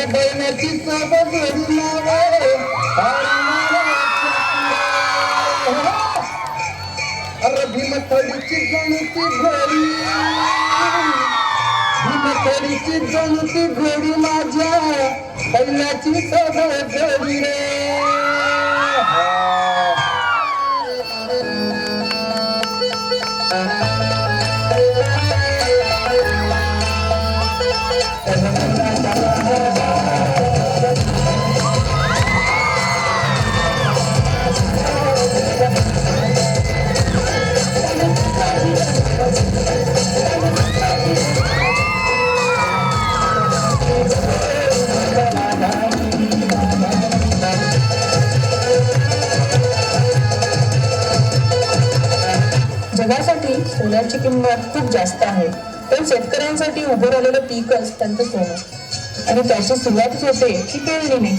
बैलाची सोबत अरे भीमथडीची गणती घोडी भीमथडीची गणती घोडी माझ्या बैलाची सोबत घोडी रे जगासाठी सोन्याची किंमत खूप जास्त आहे, पण शेतकऱ्यांसाठी उभं राहिलेलं पीकच त्यांचं सोनं आणि त्याची सुरुवातच होते ही पेरणीने.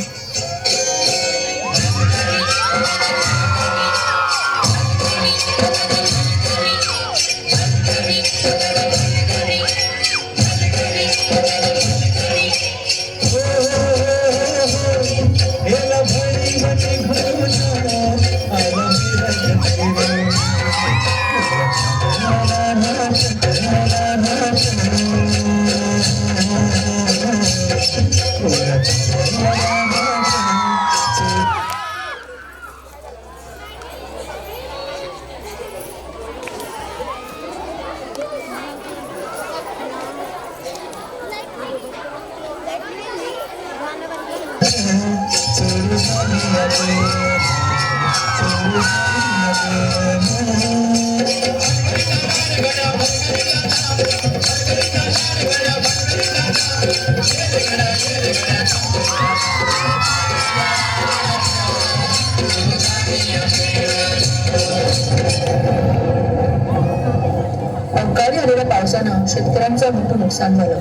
अवकाळी आलेल्या पावसानं शेतकऱ्यांचं मोठं नुकसान झालं.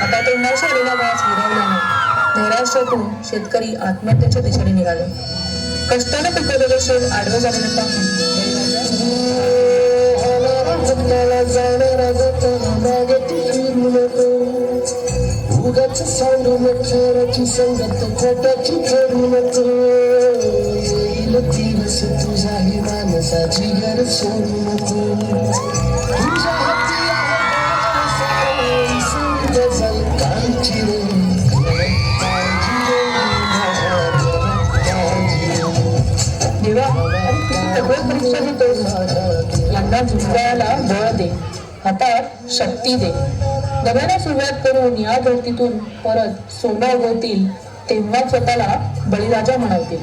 आता तोंडाशी आलेला व्याज विरवल्याने नैराश्यातून शेतकरी आत्महत्येच्या दिशेने निघाले. कष्टाने पिकवलेलं शेत आडवं झालेलं पाहून उगाच सांगू नको संगत खोटाची करू नको येईल तीरस तुझ्याही माणसाची घर सोडू नको तुझ्या कांची रे देवा सगळं परीक्षा देतोस, यांना झुंजायला बळ दे, हातात शक्ती दे. नव्याने सुरुवात करून या धरतीतून परत सोनं उगवतील तेव्हा स्वतःला बळीराजा म्हणावतील.